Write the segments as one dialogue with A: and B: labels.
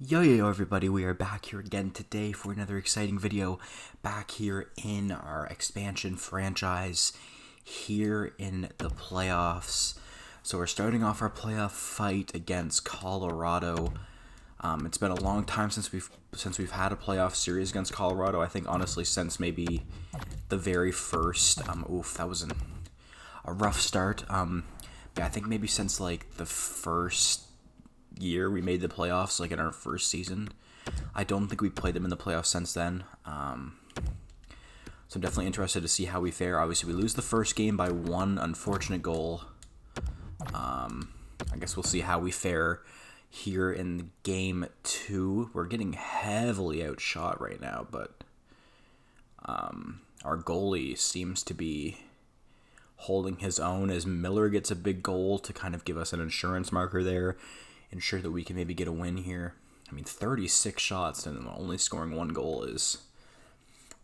A: Yo everybody, we are back here again today for another exciting video, back here in our expansion franchise, here in the playoffs. So we're starting off our playoff fight against Colorado. It's been a long time since we've had a playoff series against Colorado. I think honestly since maybe the very first. That was a rough start. I think maybe since like the first year we made the playoffs, like in our first season. I don't think we played them in the playoffs since then. So I'm definitely interested to see how we fare. Obviously, we lose the first game by one unfortunate goal. I guess we'll see how we fare here in game 2. We're getting heavily outshot right now, but our goalie seems to be holding his own as Miller gets a big goal to kind of give us an insurance marker there, ensure that we can maybe get a win here. I mean, 36 shots and only scoring one goal is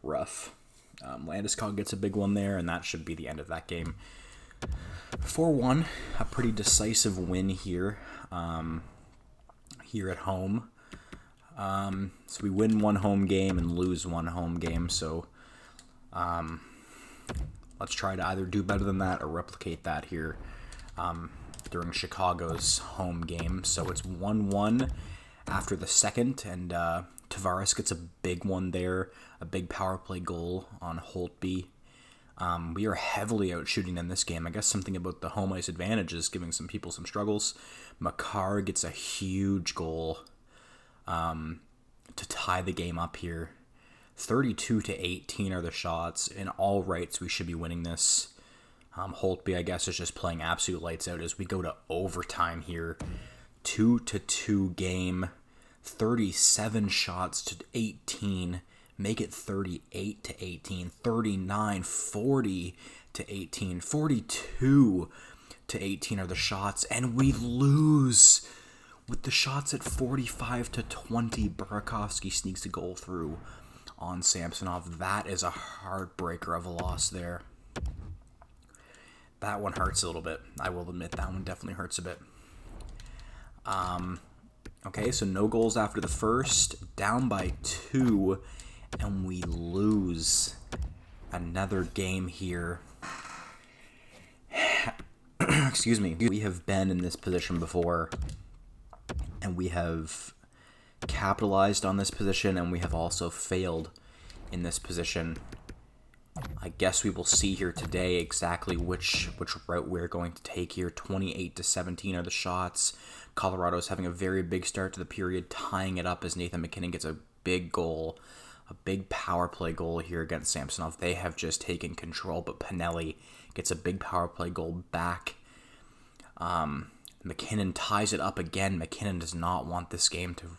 A: rough. Landeskog gets a big one there, and that should be the end of that game. 4-1, a pretty decisive win here, here at home. So we win one home game and lose one home game, so let's try to either do better than that or replicate that here during Chicago's home game. So it's 1-1 after the second, and Tavares gets a big one there, a big power play goal on Holtby. We are heavily outshooting in this game. I guess something about the home ice advantage is giving some people some struggles. Makar gets a huge goal to tie the game up here. 32-18 are the shots. In all rights, we should be winning this. Holtby, I guess, is just playing absolute lights out as we go to overtime here. 2-2 game. 37 shots to 18. Make it 38-18. 39-40 to 18. 42-18 are the shots. And we lose with the shots at 45-20. Burakovsky sneaks a goal through on Samsonov. That is a heartbreaker of a loss there. That one hurts a little bit. I will admit that one definitely hurts a bit. Okay, so no goals after the first. Down by 2, and we lose another game here. Excuse me. We have been in this position before, and we have capitalized on this position, and we have also failed in this position. I guess we will see here today exactly which route we're going to take here. 28-17 are the shots. Colorado's having a very big start to the period, tying it up as Nathan MacKinnon gets a big goal, a big power play goal here against Samsonov. They have just taken control, but Pinelli gets a big power play goal back. MacKinnon ties it up again. MacKinnon does not want this game to...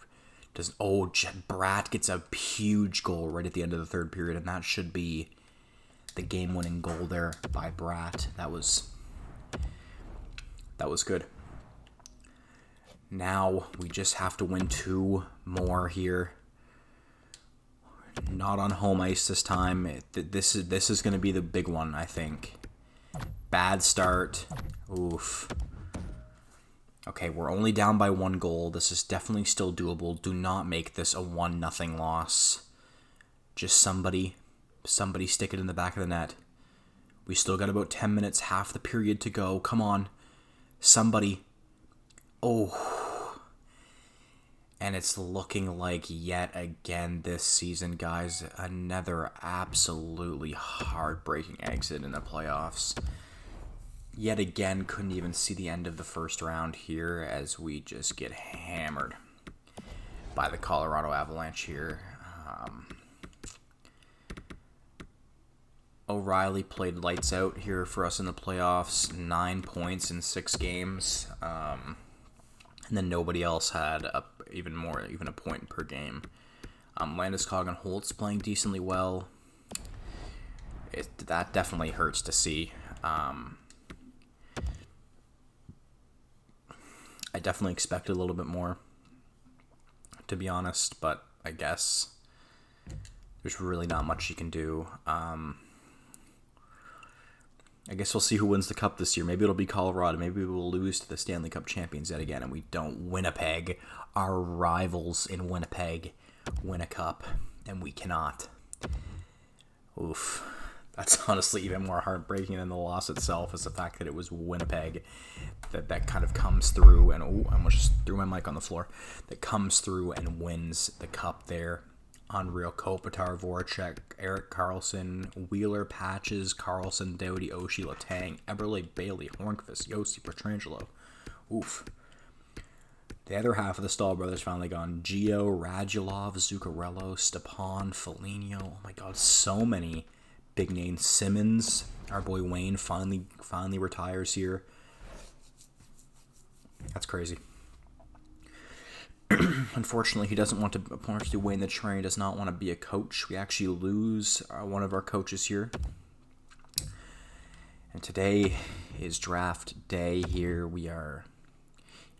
A: Bratt gets a huge goal right at the end of the third period, and that should be the game-winning goal there by Bratt. That was good. Now we just have to win 2 more here. Not on home ice this time. This is going to be the big one, I think. Bad start. Oof. Okay, we're only down by 1 goal. This is definitely still doable. Do not make this a 1-0 loss. Just somebody stick it in the back of the net. We still got about 10 minutes, half the period to go. Come on. Somebody. Oh. And it's looking like yet again this season, guys, another absolutely heartbreaking exit in the playoffs. Yet again, couldn't even see the end of the first round here as we just get hammered by the Colorado Avalanche here. O'Reilly played lights out here for us in the playoffs. 9 points in 6 games. And then nobody else had even a point per game. Landeskog and Holtz playing decently well. That definitely hurts to see. I definitely expected a little bit more, to be honest, but I guess there's really not much you can do. I guess we'll see who wins the cup this year. Maybe it'll be Colorado. Maybe we'll lose to the Stanley Cup champions yet again, and we don't. Winnipeg, our rivals in Winnipeg, win a cup, and we cannot. Oof. That's honestly even more heartbreaking than the loss itself, is the fact that it was Winnipeg that kind of comes through, and I almost just threw my mic on the floor, that comes through and wins the cup there. Unreal. Kopitar, Voracek, Erik Karlsson, Wheeler, Patches, Carlson, Doughty, Oshie, Letang, Eberle, Bailey, Hornqvist, Yossi, Pietrangelo. Oof. The other half of the Stahl brothers finally gone. Gio, Radulov, Zuccarello, Stepan, Foligno. Oh my god, so many big names. Simmons, our boy Wayne finally retires here. That's crazy. Unfortunately, he doesn't want to. Unfortunately, Wayne the Train does not want to be a coach. We actually lose one of our coaches here. And today is draft day here. We are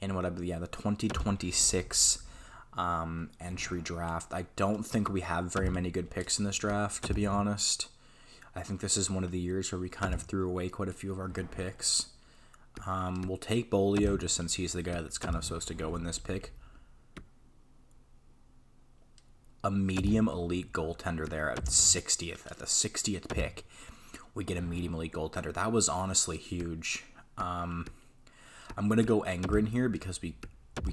A: in the 2026 entry draft. I don't think we have very many good picks in this draft, to be honest. I think this is one of the years where we kind of threw away quite a few of our good picks. We'll take Bolio just since he's the guy that's kind of supposed to go in this pick. A medium elite goaltender there at the 60th pick. We get a medium elite goaltender. That was honestly huge. I'm going to go Engren here because we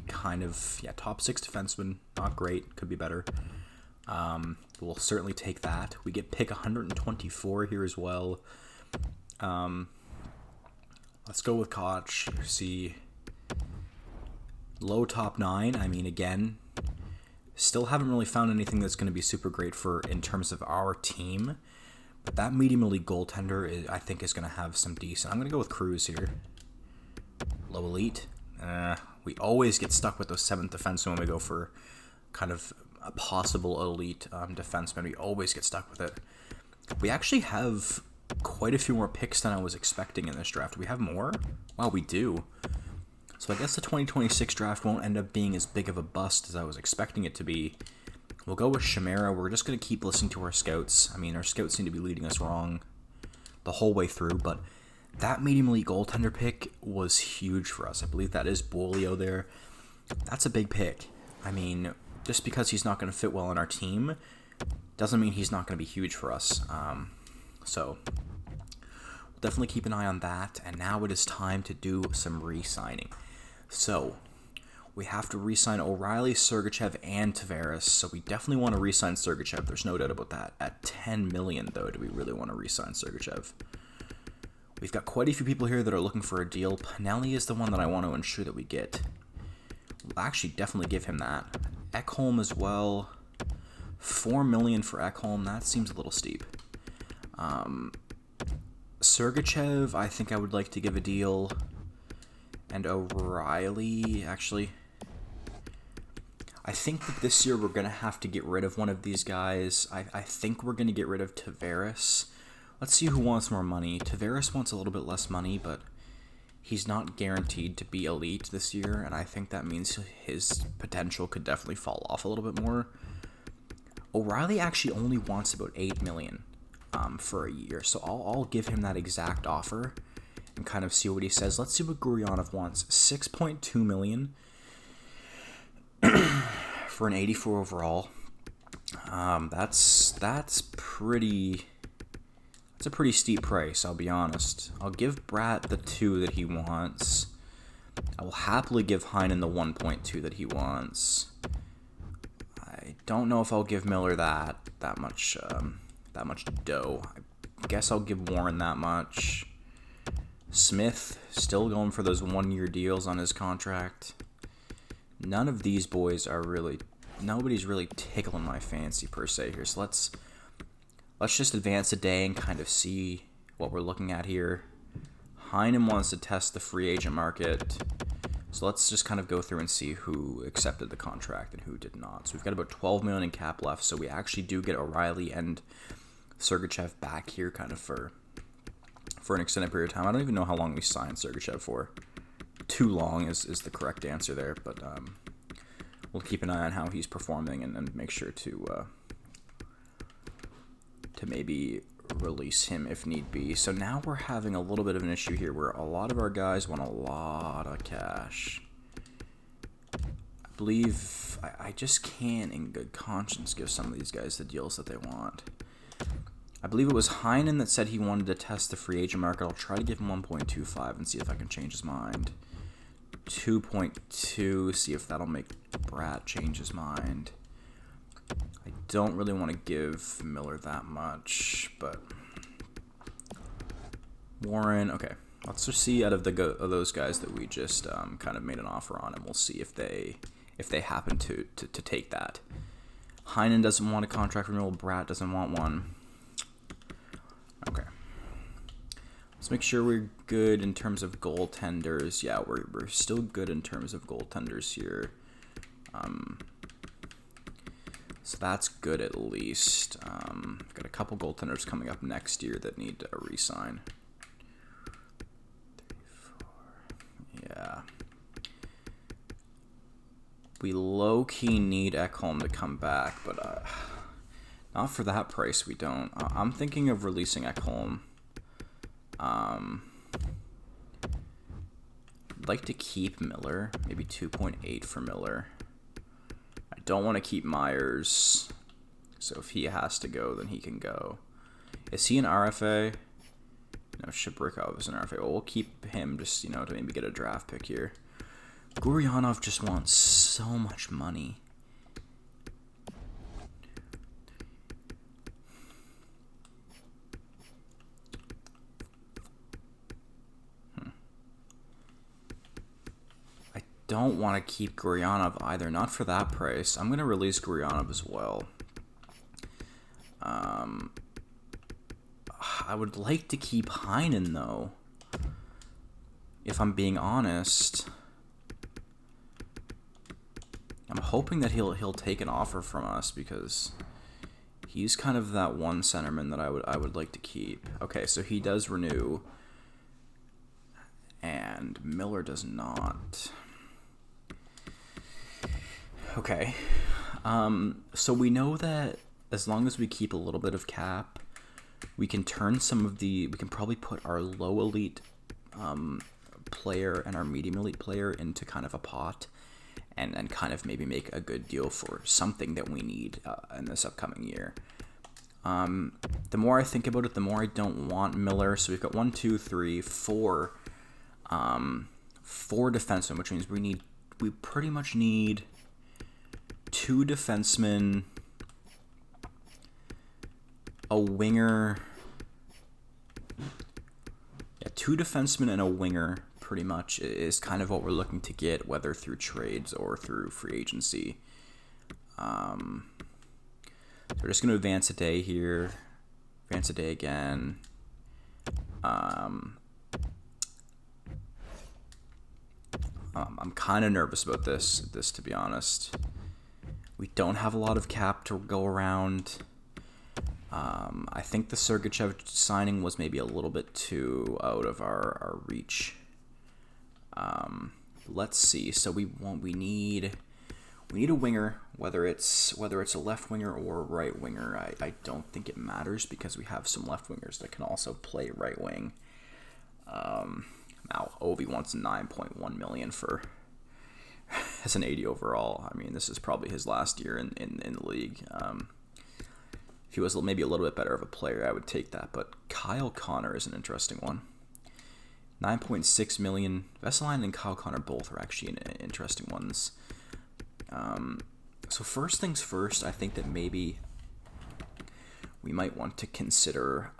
A: kind of, top 6 defenseman, not great, could be better. We'll certainly take that. We get pick 124 here as well. Let's go with Koch. See, low top 9. I mean, again, still haven't really found anything that's going to be super great for in terms of our team. But that medium elite goaltender, I think, is going to have some decent. I'm going to go with Cruz here. Low elite. We always get stuck with those 7th defensemen when we go for kind of a possible elite defenseman. We always get stuck with it. We actually have quite a few more picks than I was expecting in this draft. Do we have more? Wow, we do. So I guess the 2026 draft won't end up being as big of a bust as I was expecting it to be. We'll go with Chimera. We're just going to keep listening to our scouts. I mean, our scouts seem to be leading us wrong the whole way through, but that medium elite goaltender pick was huge for us. I believe that is Bolio there. That's a big pick. I mean, just because he's not going to fit well in our team doesn't mean he's not going to be huge for us. So we'll definitely keep an eye on that. And now it is time to do some re-signing. So we have to re-sign O'Reilly, Sergachev, and Tavares. So we definitely want to re-sign Sergachev. There's no doubt about that. At $10 million, though, do we really want to re-sign Sergachev? We've got quite a few people here that are looking for a deal. Pinelli is the one that I want to ensure that we get. We'll actually definitely give him that. Ekholm as well. $4 million for Ekholm. That seems a little steep. Sergachev, I think I would like to give a deal. And O'Reilly, actually, I think that this year we're going to have to get rid of one of these guys. I think we're going to get rid of Tavares. Let's see who wants more money. Tavares wants a little bit less money, but he's not guaranteed to be elite this year, and I think that means his potential could definitely fall off a little bit more. O'Reilly actually only wants about $8 million for a year, so I'll give him that exact offer and kind of see what he says. Let's see what Gurionov wants. $6.2 million for an 84 overall. That's pretty. That's a pretty steep price, I'll be honest. I'll give Bratt the 2 that he wants. I will happily give Heinen the 1.2 that he wants. I don't know if I'll give Miller that much dough. I guess I'll give Warren that much. Smith, still going for those 1-year deals on his contract. None of these boys are really... Nobody's really tickling my fancy, per se, here. So let's just advance a day and kind of see what we're looking at here. Heinen wants to test the free agent market. So let's just kind of go through and see who accepted the contract and who did not. So we've got about $12 million in cap left. So we actually do get O'Reilly and Sergachev back here kind of for an extended period of time. I don't even know how long we signed Sergachev for. Too long is the correct answer there, but we'll keep an eye on how he's performing and make sure to maybe release him if need be. So now we're having a little bit of an issue here where a lot of our guys want a lot of cash. I believe I just can't in good conscience give some of these guys the deals that they want. I believe it was Heinen that said he wanted to test the free agent market. I'll try to give him 1.25 and see if I can change his mind. 2.2, see if that'll make Bratt change his mind. I don't really want to give Miller that much, but Warren, okay. Let's just see out of those guys that we just kind of made an offer on, and we'll see if they happen to take that. Heinen doesn't want a contract renewal. Bratt doesn't want one. Okay. Let's make sure we're good in terms of goaltenders. Yeah, we're still good in terms of goaltenders here. So that's good at least. Got a couple goaltenders coming up next year that need a re-sign. 3, 4. Yeah. We low-key need Ekholm to come back, but not for that price we don't. I'm thinking of releasing Ekholm. I'd like to keep Miller, maybe 2.8 for Miller. I don't want to keep Myers, so if he has to go, then he can go. Is he an RFA? No, Shabrikov is an RFA. Well, we'll keep him just, to maybe get a draft pick here. Guryanov just wants so much money. Don't want to keep Guryanov either, not for that price. I'm going to release Guryanov as well. I would like to keep Heinen, though, if I'm being honest. I'm hoping that he'll take an offer from us because he's kind of that one centerman that I would like to keep. Okay, so he does renew, and Miller does not. Okay, so we know that as long as we keep a little bit of cap, we can turn we can probably put our low elite player and our medium elite player into kind of a pot and kind of maybe make a good deal for something that we need in this upcoming year. The more I think about it, the more I don't want Miller. So we've got 1, 2, 3, 4, 4 defensemen, which means we pretty much need 2 defensemen, a winger. Yeah, 2 defensemen and a winger pretty much is kind of what we're looking to get, whether through trades or through free agency. So we're just going to advance a day here, advance a day again. I'm kind of nervous about this to be honest. We don't have a lot of cap to go around. I think the Sergachev signing was maybe a little bit too out of our reach. Let's see. So we need a winger, whether it's a left winger or a right winger. I don't think it matters because we have some left wingers that can also play right wing. Now Ovi wants 9.1 million for as an 80 overall. I mean, this is probably his last year in the league. If he was maybe a little bit better of a player, I would take that. But Kyle Connor is an interesting one. 9.6 million. Vesalainen and Kyle Connor both are actually interesting ones. So first things first, I think that maybe we might want to consider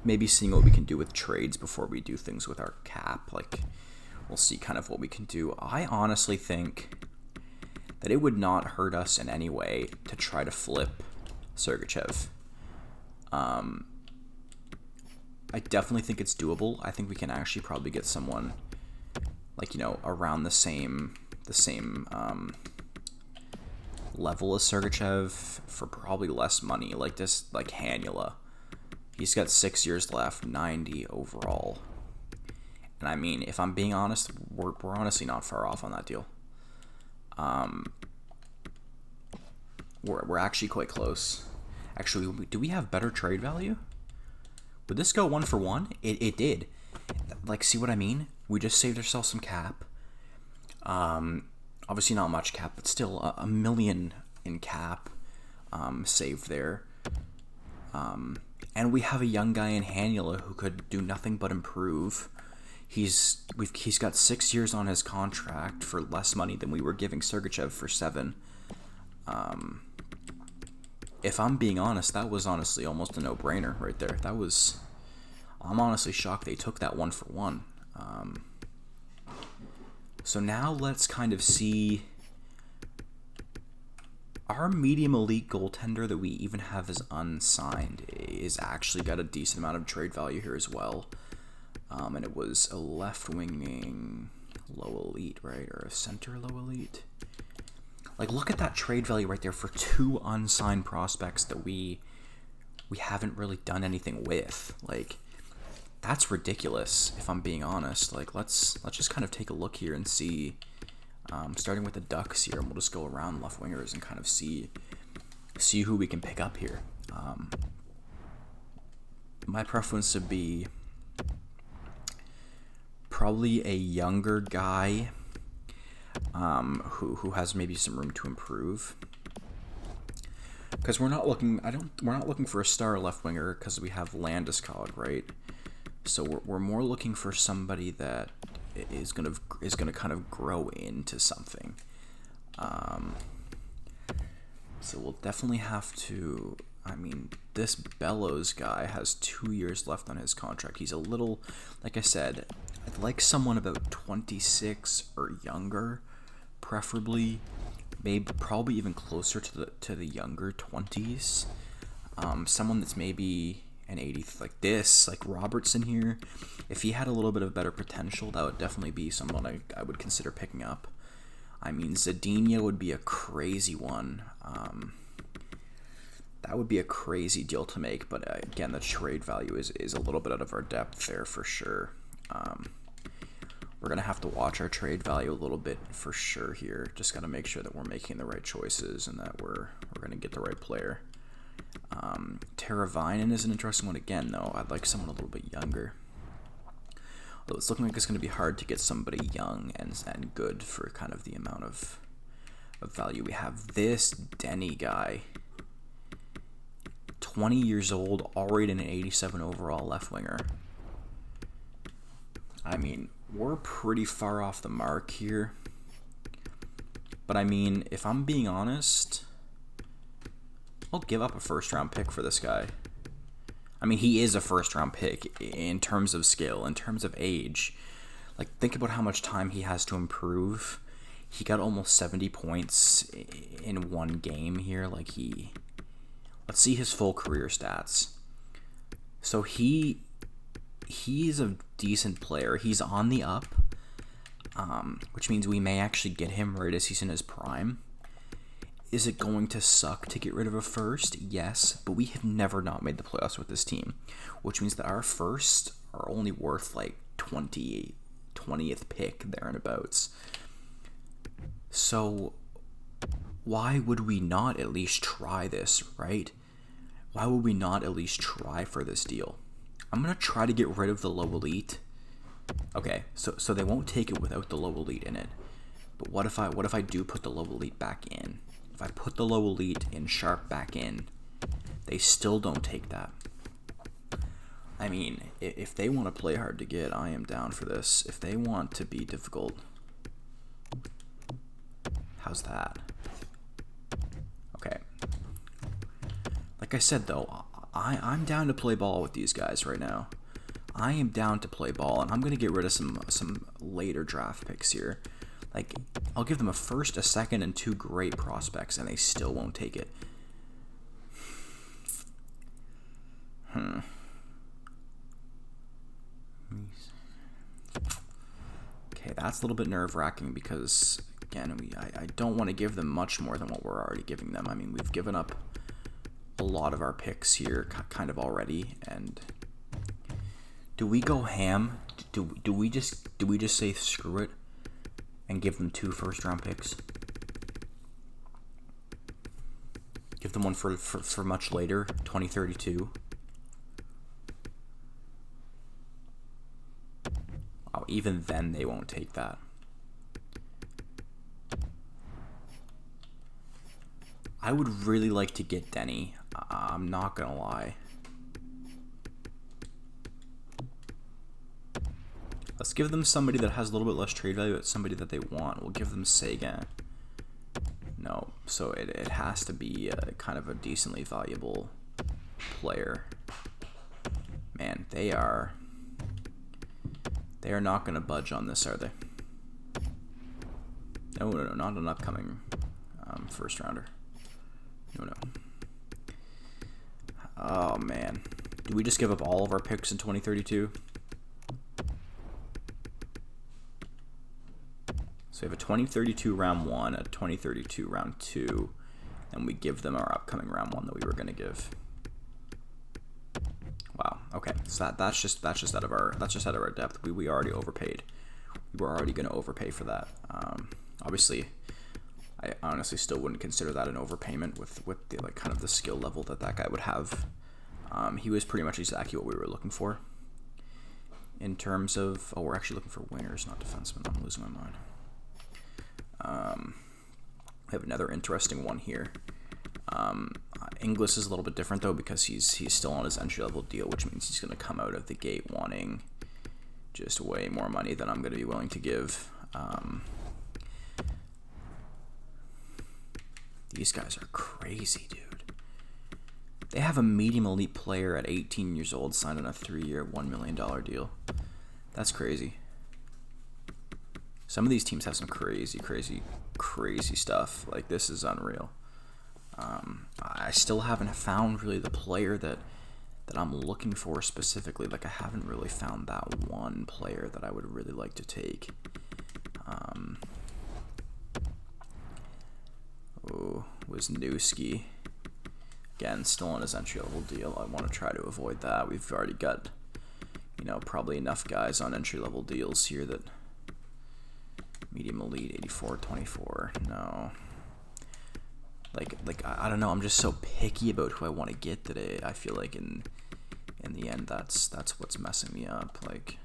A: maybe seeing what we can do with trades before we do things with our cap. Like, we'll see kind of what we can do. I honestly think that it would not hurt us in any way to try to flip Sergachev. I definitely think it's doable. I think we can actually probably get someone like, around the same level as Sergachev for probably less money, like Hanula. He's got 6 years left, 90 overall. And I mean, if I'm being honest, we're honestly not far off on that deal. We're actually quite close. Actually, do we have better trade value? Would this go 1 for 1? It did. Like, see what I mean? We just saved ourselves some cap. Obviously not much cap, but still a million in cap saved there. And we have a young guy in Hanula who could do nothing but improve. He's got 6 years on his contract for less money than we were giving Sergachev for 7. If I'm being honest, that was honestly almost a no-brainer right there. I'm honestly shocked they took that 1 for 1. So now let's kind of see our medium elite goaltender that we even have as unsigned is actually got a decent amount of trade value here as well. And it was a left-winging low elite, right? Or a center low elite. Like, look at that trade value right there for 2 unsigned prospects that we haven't really done anything with. Like, that's ridiculous, if I'm being honest. Like, let's just kind of take a look here and see, starting with the Ducks here, and we'll just go around left wingers and kind of see who we can pick up here. My preference would be probably a younger guy who has maybe some room to improve. Because we're not looking for a star left winger because we have Landeskog, right? So we're more looking for somebody that is gonna kind of grow into something. So we'll definitely have to. I mean, this Bellows guy has 2 years left on his contract. He's a little, like I said, I'd like someone about 26 or younger, preferably, probably even closer to the younger 20s. Someone that's maybe an 80th, like Robertson here. If he had a little bit of better potential, that would definitely be someone I would consider picking up. I mean, Zadina would be a crazy one. That would be a crazy deal to make, but again, the trade value is a little bit out of our depth there for sure. We're going to have to watch our trade value a little bit for sure here. Just got to make sure that we're making the right choices and that we're going to get the right player. Teravainen is an interesting one again, though. I'd like someone a little bit younger. Although it's looking like it's going to be hard to get somebody young and good for kind of the amount of value we have. This Denny guy, 20 years old, already an 87 overall left winger. I mean, we're pretty far off the mark here. But I mean, if I'm being honest, I'll give up a first-round pick for this guy. I mean, he is a first-round pick in terms of skill, in terms of age. Like, think about how much time he has to improve. He got almost 70 points in one game here. Like, let's see his full career stats. So he's a decent player. He's on the up, which means we may actually get him right as he's in his prime. Is it going to suck to get rid of a first? Yes, but we have never not made the playoffs with this team, which means that our firsts are only worth like 20th pick there and abouts. So why would we not at least try this, right? Why would we not at least try for this deal? I'm going to try to get rid of the low elite. Okay, so they won't take it without the low elite in it. But what if I do put the low elite back in? If I put the low elite in Sharp back in, they still don't take that. I mean, if they want to play hard to get, I am down for this. If they want to be difficult, how's that? Okay. Like I said, though, I'm down to play ball with these guys right now. I am down to play ball, and I'm going to get rid of some later draft picks here. Like, I'll give them a first, a second, and 2 great prospects, and they still won't take it. Okay, that's a little bit nerve-wracking because, again, I don't want to give them much more than what we're already giving them. I mean, we've given up a lot of our picks here kind of already, and do we go ham? Do we just say screw it and give them 2 first-round picks? Give them one for much later, 2032. Wow, even then they won't take that. I would really like to get Denny. I'm not gonna lie. Let's give them somebody that has a little bit less trade value, but somebody that they want. We'll give them Sagan. No, so it has to be kind of a decently valuable player. Man, they are not going to budge on this, are they? No, not an upcoming first rounder. No. Oh, man. Do we just give up all of our picks in 2032? So we have a 2032 round 1, a 2032 round 2, and we give them our upcoming round 1 that we were going to give. Wow. Okay. So that's just out of our depth. We already overpaid. We were already going to overpay for that. Obviously, I honestly still wouldn't consider that an overpayment with the like kind of the skill level that guy would have. He was pretty much exactly what we were looking for. In terms of, we're actually looking for wingers, not defensemen. I'm losing my mind. We have another interesting one here. Inglis is a little bit different though because he's still on his entry-level deal, which means he's going to come out of the gate wanting just way more money than I'm going to be willing to give. These guys are crazy, dude. They have a medium elite player at 18 years old signed on a 3-year, $1 million deal. That's crazy. Some of these teams have some crazy stuff. Like, this is unreal. I still haven't found really the player that I'm looking for specifically. Like, I haven't really found that one player that I would really like to take. Wisniewski. Again, still on his entry-level deal. I want to try to avoid that. We've already got, probably enough guys on entry-level deals here that... Medium elite, 84, 24. No. Like I don't know. I'm just so picky about who I want to get today. I feel like in the end, that's what's messing me up. Like,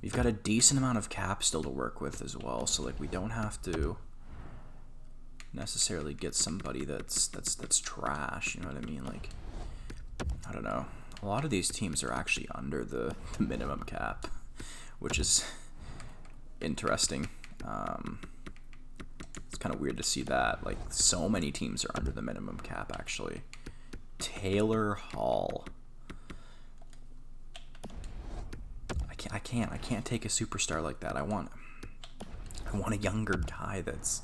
A: we've got a decent amount of cap still to work with as well. So like, we don't have to necessarily get somebody that's trash. You know what I mean? Like, I don't know. A lot of these teams are actually under the minimum cap, which is interesting. It's kind of weird to see that. Like, so many teams are under the minimum cap, actually. Taylor Hall. I can't take a superstar like that. I want a younger guy that's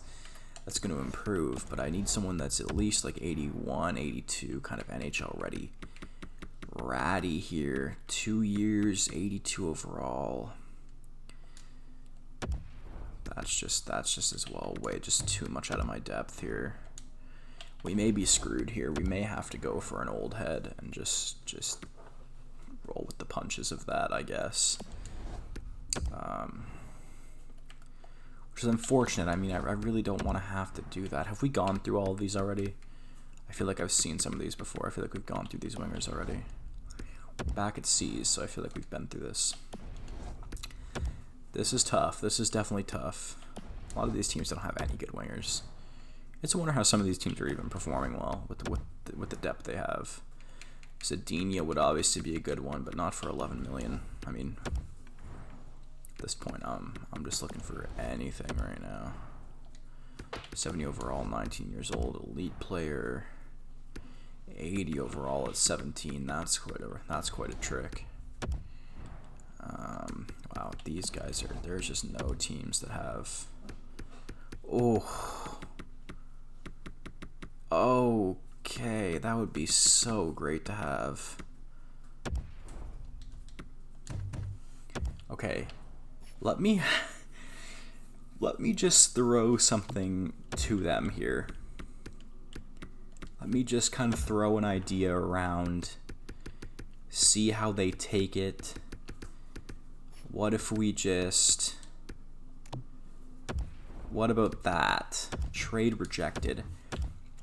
A: going to improve, but I need someone that's at least like 81, 82, kind of NHL ready. Ratty here, 2 years, 82 overall. That's just as well way just too much out of my depth here. We may be screwed here. We may have to go for an old head and just roll with the punches of that, I guess. Which is unfortunate. I mean, I really don't want to have to do that. Have we gone through all of these already? I feel like I've seen some of these before. I feel like we've gone through these wingers already. We're back at C's, so I feel like we've been through this. This is tough. This is definitely tough. A lot of these teams don't have any good wingers. It's a wonder how some of these teams are even performing well with the depth they have. Zadina would obviously be a good one, but not for 11 million. I mean, at this point, I'm just looking for anything right now. 70 overall, 19 years old, elite player. 80 overall at 17. That's quite a trick. Wow, these guys are. There's just no teams that have. Oh. Okay, that would be so great to have. Okay, let me just throw something to them here. Let me just kind of throw an idea around, see how they take it. What if we just... What about that? Trade rejected.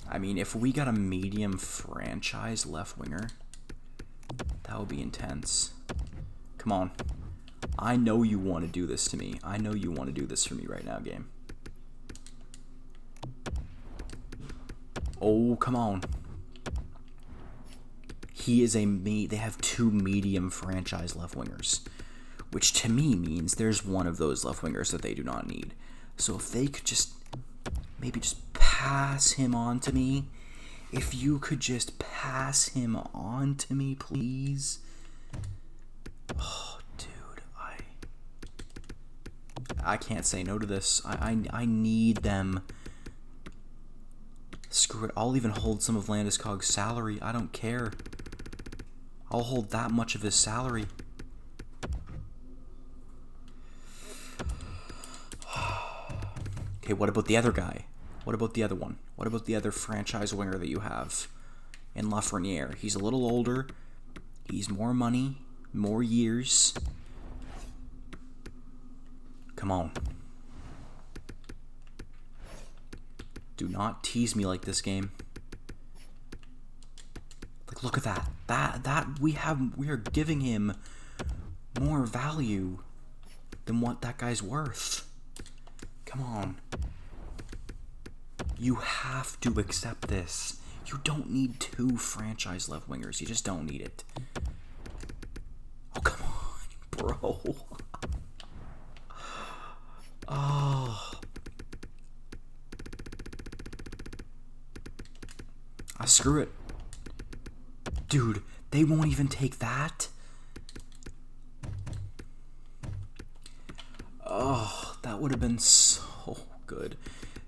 A: I mean, if we got a medium franchise left winger, that would be intense. Come on. I know you want to do this to me. I know you want to do this for me right now, game. Oh, come on. They have 2 medium franchise left wingers, which to me means there's one of those left wingers that they do not need. So if they could just maybe just pass him on to me, if you could just pass him on to me, please. Oh, dude, I can't say no to this. I need them. Screw it. I'll even hold some of Landeskog's salary. I don't care. I'll hold that much of his salary. Okay, what about the other guy? What about the other one? What about the other franchise winger that you have in Lafreniere? He's a little older. He's more money, more years. Come on. Do not tease me like this, game. Like, look at that. We are giving him more value than what that guy's worth. Come on. You have to accept this. You don't need 2 franchise left wingers. You just don't need it. Oh, come on, bro. Oh. Screw it. Dude, they won't even take that? Oh, that would have been so good.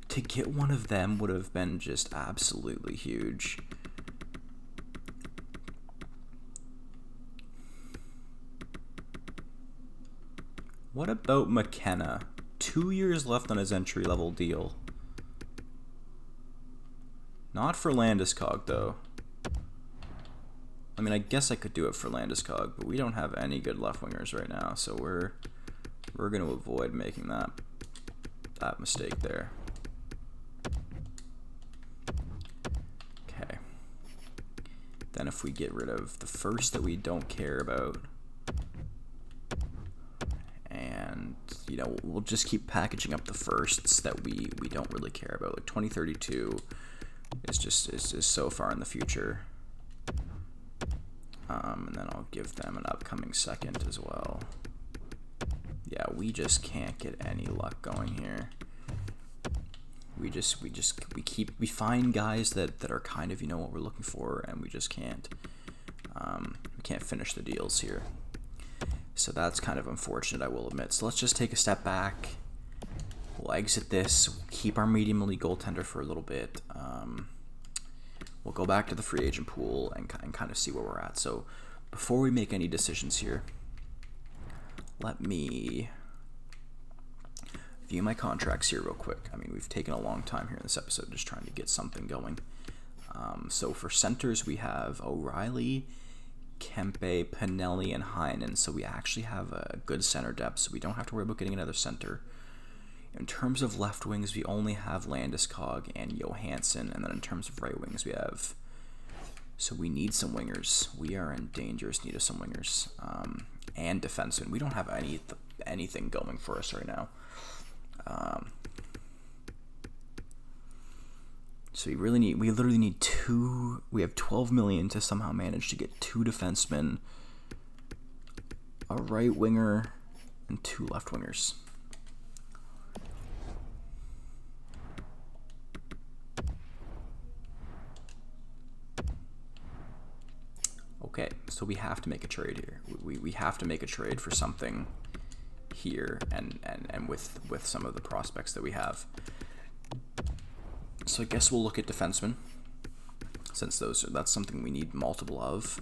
A: To get one of them would have been just absolutely huge. What about McKenna? 2 years left on his entry-level deal. Not for Landeskog, though. I mean, I guess I could do it for Landeskog, but we don't have any good left wingers right now, so we're going to avoid making that mistake there. Okay. Then if we get rid of the first that we don't care about, and you know, we'll just keep packaging up the firsts that we don't really care about. Like 2032 is so far in the future. And then I'll give them an upcoming second as well. Yeah, we just can't get any luck going here. We find guys that are kind of, you know, what we're looking for, and we just can't. We can't finish the deals here. So that's kind of unfortunate, I will admit. So let's just take a step back. We'll exit this. We'll keep our medium elite goaltender for a little bit. We'll go back to the free agent pool and kind of see where we're at. So before we make any decisions here, let me view my contracts here real quick. I mean, we've taken a long time here in this episode just trying to get something going. So for centers, we have O'Reilly, Kempe, Pinelli, and Heinen. So we actually have a good center depth, so we don't have to worry about getting another center. In terms of left wings, we only have Landeskog and Johansson, and then in terms of right wings, we have... So we need some wingers. We are in dangerous need of some wingers. And defensemen. We don't have anything going for us right now. So we literally need 2... We have 12 million to somehow manage to get 2 defensemen, a right winger, and 2 left wingers. Okay, so we have to make a trade here. We have to make a trade for something here and with some of the prospects that we have. So I guess we'll look at defensemen, since that's something we need multiple of.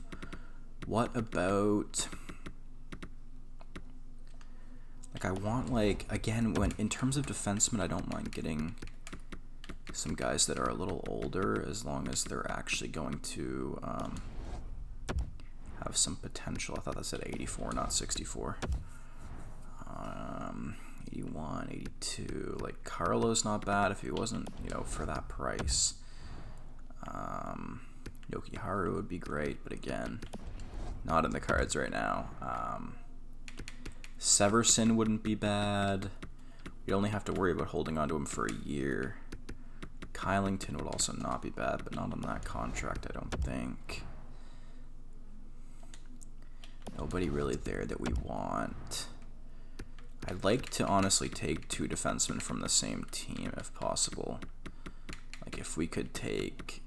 A: What about... Like, I want, like, again, in terms of defensemen, I don't mind getting some guys that are a little older, as long as they're actually going to have some potential. I thought that said 84, not 64. 81, 82. Like, Carlo's not bad if he wasn't, you know, for that price. Yokiharu would be great, but again, not in the cards right now. Severson wouldn't be bad. We'd only have to worry about holding on to him for a year. Kylington would also not be bad, but not on that contract, I don't think. Nobody really there that we want. I'd like to honestly take 2 defensemen from the same team if possible. Like if we could take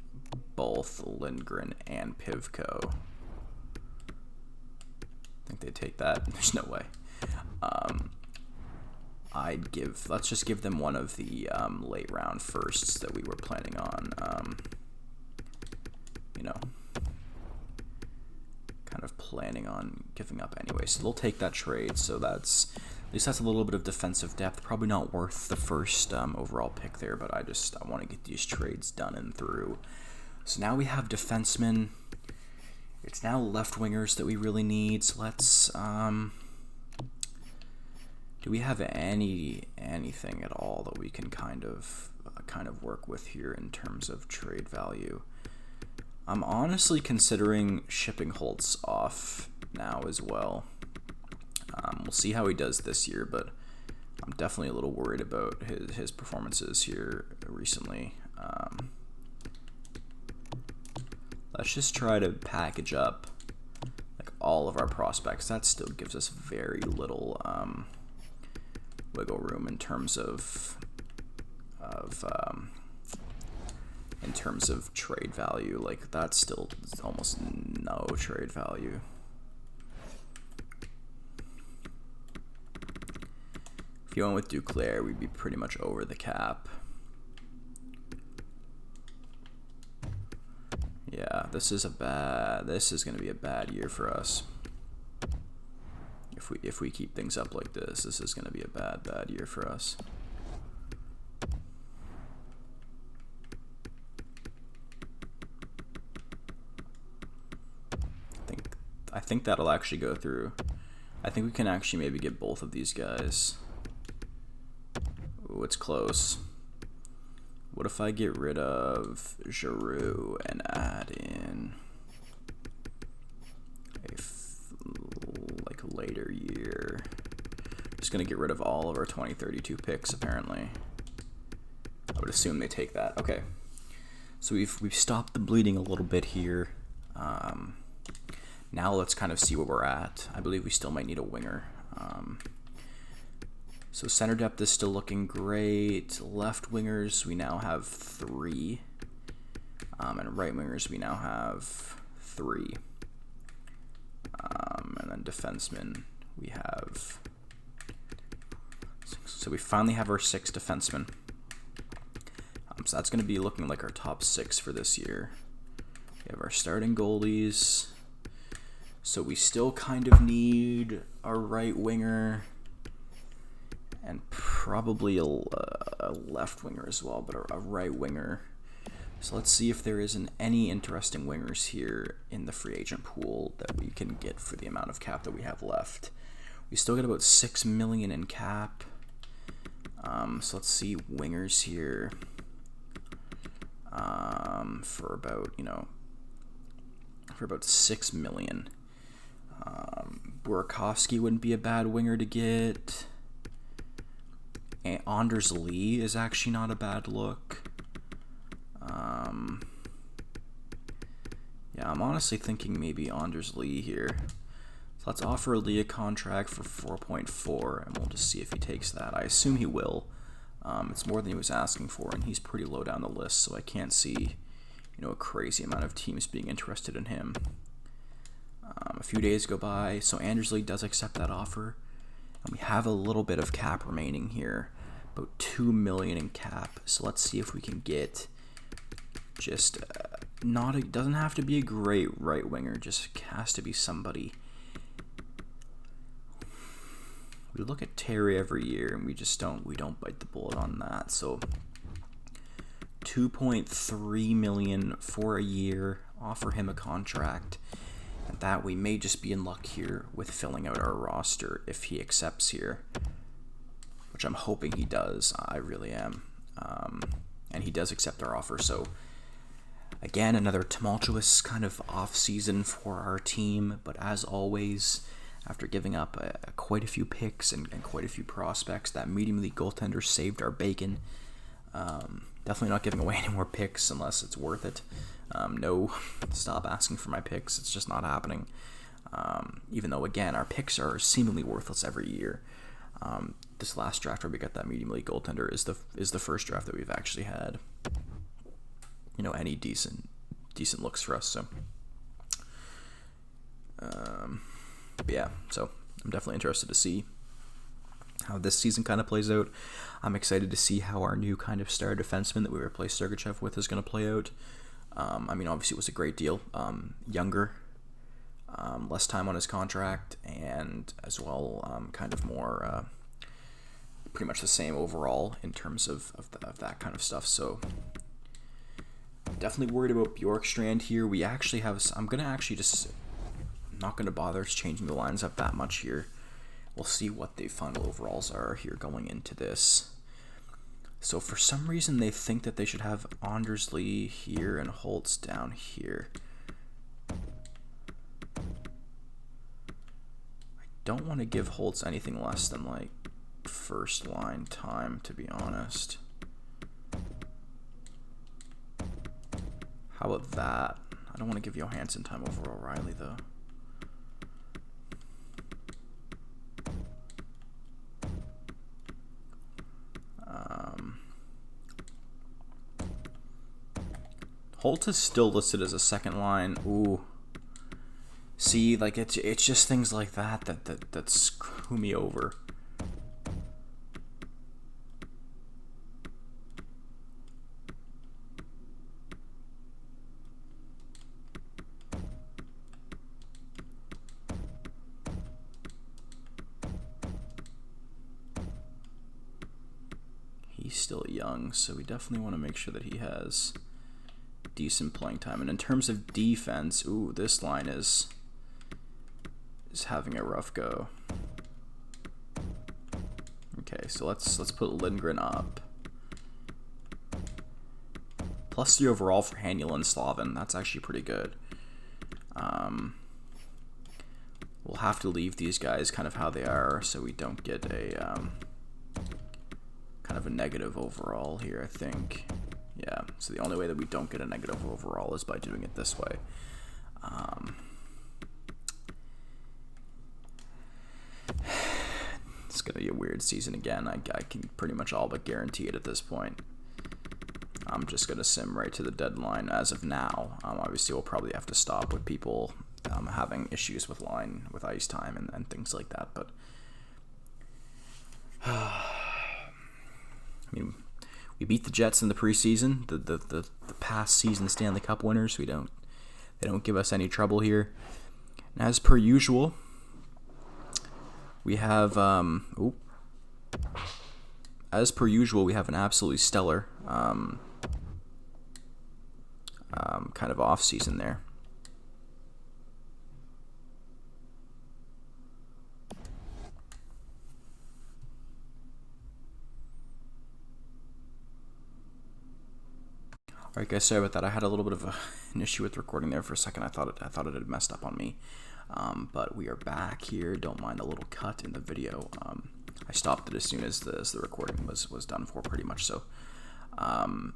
A: both Lindgren and Pivko. I think they'd take that. There's no way. Let's just give them one of the late round firsts that we were planning on, kind of planning on giving up anyway. So they'll take that trade. So at least that's a little bit of defensive depth. Probably not worth the first overall pick there, but I want to get these trades done and through. So now we have defensemen. It's now left wingers that we really need. So let's do we have anything at all that we can kind of work with here in terms of trade value? I'm honestly considering shipping Holtz off now as well. We'll see how he does this year, but I'm definitely a little worried about his performances here recently. Let's just try to package up like all of our prospects. That still gives us very little wiggle room in terms of trade value. Like that's still almost no trade value. If you went with Duclair, we'd be pretty much over the cap. Yeah, this is going to be a bad year for us. If we keep things up like this is going to be a bad year for us. I think that'll actually go through. I think we can actually maybe get both of these guys. Ooh, it's close. What if I get rid of Giroux and add in a later year? Just gonna get rid of all of our 2032 picks apparently. I would assume they take that. Okay, so we've stopped the bleeding a little bit here. Now let's kind of see where we're at. I believe we still might need a winger. So center depth is still looking great. Left wingers, we now have 3. And right wingers, we now have 3. And then defensemen, we have... So we finally have our 6 defensemen. So that's going to be looking like our top 6 for this year. We have our starting goalies. So we still kind of need our right winger. And probably a left winger as well, but a right winger. So let's see if there isn't any interesting wingers here in the free agent pool that we can get for the amount of cap that we have left. We still got about $6 million in cap. So let's see wingers here for about $6 million. Burakovsky wouldn't be a bad winger to get. And Anders Lee is actually not a bad look. Yeah, I'm honestly thinking maybe Anders Lee here. So let's offer Lee a contract for 4.4, and we'll just see if he takes that. I assume he will. It's more than he was asking for, and he's pretty low down the list, so I can't see, a crazy amount of teams being interested in him. A few days go by, so Anders Lee does accept that offer, and we have a little bit of cap remaining here, about $2 million in cap. So let's see if we can get just it doesn't have to be a great right winger, just has to be somebody. We look at Terry every year, and we don't bite the bullet on that. So $2.3 million for a year, offer him a contract. And that we may just be in luck here with filling out our roster if he accepts here, which I'm hoping he does. I really am. And he does accept our offer, so Again, another tumultuous kind of off season for our team, but as always, after giving up quite a few picks and quite a few prospects, that medium league goaltender saved our bacon. Definitely not giving away any more picks unless it's worth it. No, stop asking for my picks. It's just not happening. Even though, again, our picks are seemingly worthless every year. This last draft where we got that medium league goaltender is the first draft that we've actually had, any decent looks for us. So, but yeah, so I'm definitely interested to see how this season kind of plays out. I'm excited to see how our new kind of star defenseman that we replaced Sergachev with is going to play out. Obviously it was a great deal. Younger, less time on his contract, and as well kind of more pretty much the same overall in terms of that kind of stuff. So definitely worried about Bjorkstrand here. We actually have, I'm not going to bother changing the lines up that much here. We'll see what the final overalls are here going into this. So for some reason they think that they should have Andersley here and Holtz down here. I don't want to give Holtz anything less than like first line time, to be honest. How about that? I don't want to give Johansson time over O'Reilly though. Holt is still listed as a second line. Ooh. See, like it's just things like that screw me over. He's still young, so we definitely want to make sure that he has decent playing time. And in terms of defense, ooh, this line is having a rough go. Okay, so let's put Lindgren up. +3 overall for Haniel and Slavin. That's actually pretty good. We'll have to leave these guys kind of how they are so we don't get a kind of a negative overall here, I think. Yeah, so the only way that we don't get a negative overall is by doing it this way. It's going to be a weird season again. I can pretty much all but guarantee it at this point. I'm just going to sim right to the deadline as of now. Obviously, we'll probably have to stop with people having issues with ice time and things like that. But we beat the Jets in the preseason, the past season Stanley Cup winners. They don't give us any trouble here. And as per usual, we have as per usual we have an absolutely stellar kind of off season there. Alright guys, sorry about that. I had a little bit of an issue with recording there for a second. I thought it had messed up on me. But we are back here. Don't mind a little cut in the video. I stopped it as soon as the recording was done for, pretty much. So, an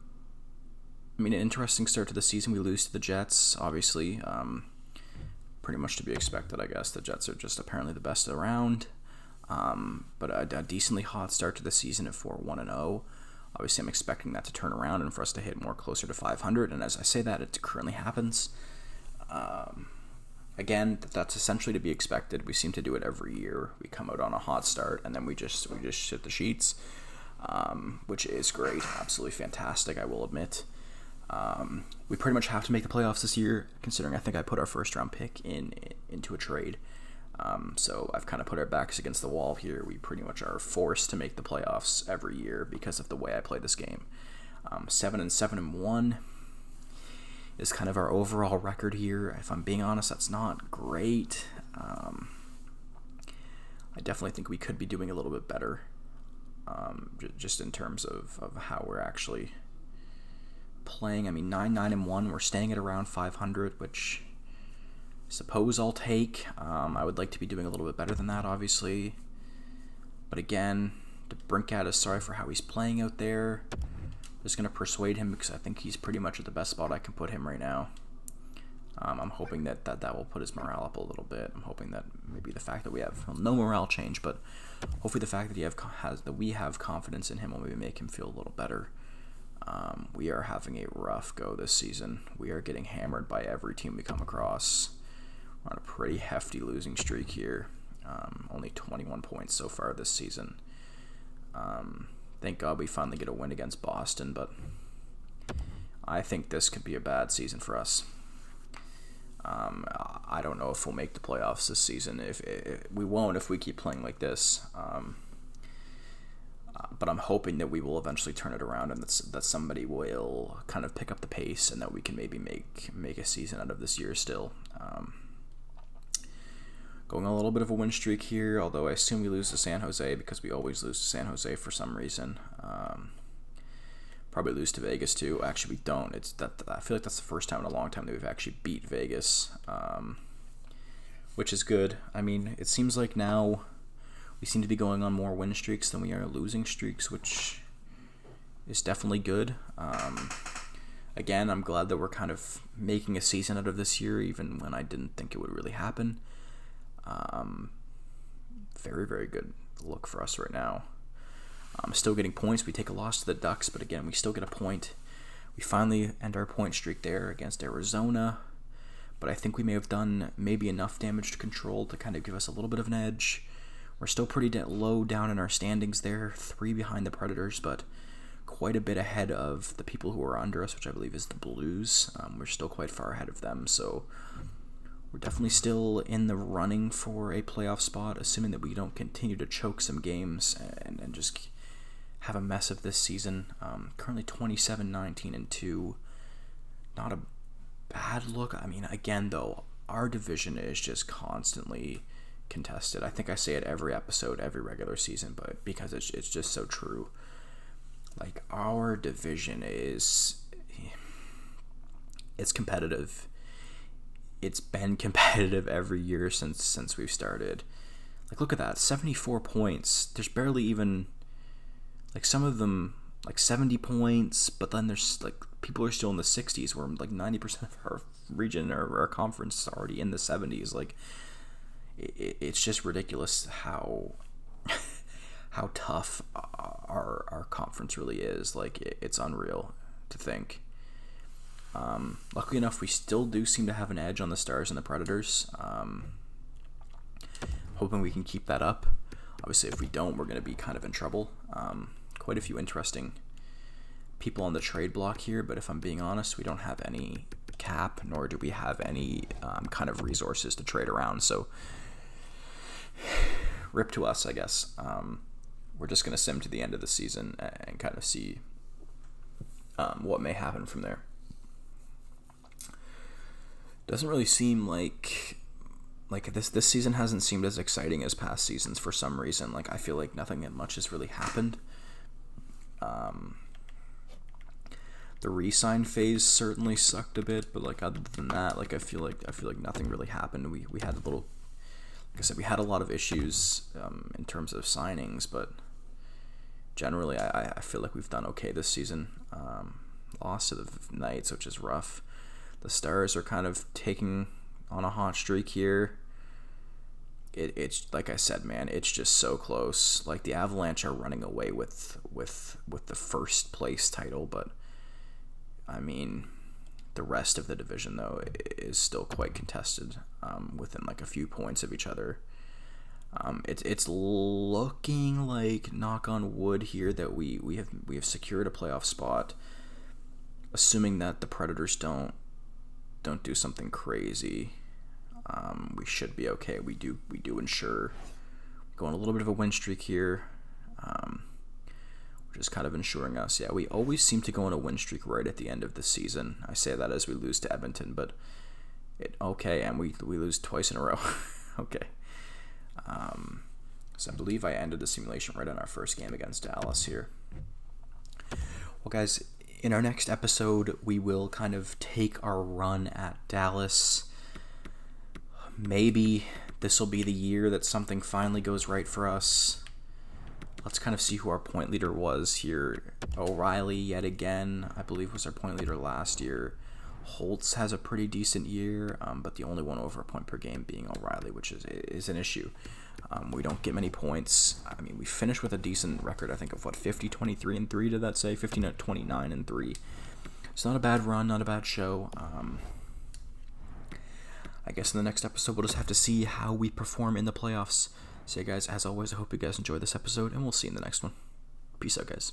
A: interesting start to the season. We lose to the Jets, obviously. Pretty much to be expected, I guess. The Jets are just apparently the best around. But a decently hot start to the season at 4-1-0. Obviously, I'm expecting that to turn around and for us to hit more closer to 500. And as I say that, it currently happens. Again, that's essentially to be expected. We seem to do it every year. We come out on a hot start and then we just hit the sheets, which is great, absolutely fantastic. I will admit. We pretty much have to make the playoffs this year, considering I think I put our first round pick into a trade. So I've kind of put our backs against the wall here. We pretty much are forced to make the playoffs every year because of the way I play this game. 7-7-1 is kind of our overall record here. If I'm being honest, that's not great. I definitely think we could be doing a little bit better, just in terms of how we're actually playing. I mean, 9-9-1. We're staying at around 500, which I suppose I'll take. I would like to be doing a little bit better than that, obviously. But again, DeBrincat is sorry for how he's playing out there. I'm just going to persuade him because I think he's pretty much at the best spot I can put him right now. I'm hoping that will put his morale up a little bit. I'm hoping that maybe the fact that we have no morale change, but hopefully the fact that we have confidence in him will maybe make him feel a little better. We are having a rough go this season. We are getting hammered by every team we come across. We're on a pretty hefty losing streak here. Only 21 points so far this season. Thank God we finally get a win against Boston, but I think this could be a bad season for us. I don't know if we'll make the playoffs this season. If we won't, if we keep playing like this. But I'm hoping that we will eventually turn it around, and that somebody will kind of pick up the pace, and that we can maybe make a season out of this year still. Going on a little bit of a win streak here, although I assume we lose to San Jose because we always lose to San Jose for some reason. Probably lose to Vegas too. Actually, we don't. I feel like that's the first time in a long time that we've actually beat Vegas, which is good. I mean, it seems like now we seem to be going on more win streaks than we are losing streaks, which is definitely good. Again, I'm glad that we're kind of making a season out of this year, even when I didn't think it would really happen. Very, very good look for us right now. Still getting points. We take a loss to the Ducks, but again, we still get a point. We finally end our point streak there against Arizona, but I think we may have done maybe enough damage to control to kind of give us a little bit of an edge. We're still pretty low down in our standings there, 3 behind the Predators, but quite a bit ahead of the people who are under us, which I believe is the Blues. We're still quite far ahead of them, so we're definitely still in the running for a playoff spot, assuming that we don't continue to choke some games and just have a mess of this season. Currently 27-19-2. Not a bad look. I mean, again, though, our division is just constantly contested. I think I say it every episode, every regular season, but because it's just so true. Like, our division it's competitive. It's been competitive every year since we've started. Like, look at that, 74 points. There's barely even, like, some of them, like, 70 points, but then there's, like, people are still in the 60s, where, like, 90% of our region or our conference is already in the 70s. Like, it's just ridiculous how tough our conference really is. Like, it's unreal to think. Luckily enough, we still do seem to have an edge on the Stars and the Predators. Hoping we can keep that up. Obviously, if we don't, we're going to be kind of in trouble. Quite a few interesting people on the trade block here, but if I'm being honest, we don't have any cap, nor do we have any kind of resources to trade around. So, rip to us, I guess. We're just going to sim to the end of the season and kind of see what may happen from there. Doesn't really seem like this season hasn't seemed as exciting as past seasons for some reason. Like, I feel like nothing much has really happened. The re-sign phase certainly sucked a bit, but like, other than that, like, I feel like nothing really happened. We had like I said, we had a lot of issues in terms of signings, but generally I feel like we've done okay this season. Lost to the Knights, which is rough. The Stars are kind of taking on a hot streak here. It's like I said, man, it's just so close. Like, the Avalanche are running away with the first place title, but I mean, the rest of the division, though, is still quite contested, within like a few points of each other. It's looking like, knock on wood here, that we have secured a playoff spot, assuming that the Predators don't do something crazy. We should be okay. We do ensure going a little bit of a win streak here, which is kind of ensuring us. Yeah, we always seem to go on a win streak right at the end of the season. I say that as we lose to Edmonton, but and we lose twice in a row. Okay. So I believe I ended the simulation right on our first game against Dallas here. Well, guys, In our next episode, we will kind of take our run at Dallas. Maybe this will be the year that something finally goes right for us. Let's kind of see who our point leader was here. O'Reilly, yet again, I believe was our point leader last year. Holtz has a pretty decent year, but the only one over a point per game being O'Reilly, which is an issue. We don't get many points. I mean, we finished with a decent record, I think, of 50, 23, and 3, did that say? 15, 29, and 3. It's not a bad run, not a bad show. I guess in the next episode, we'll just have to see how we perform in the playoffs. So, yeah, guys, as always, I hope you guys enjoyed this episode, and we'll see you in the next one. Peace out, guys.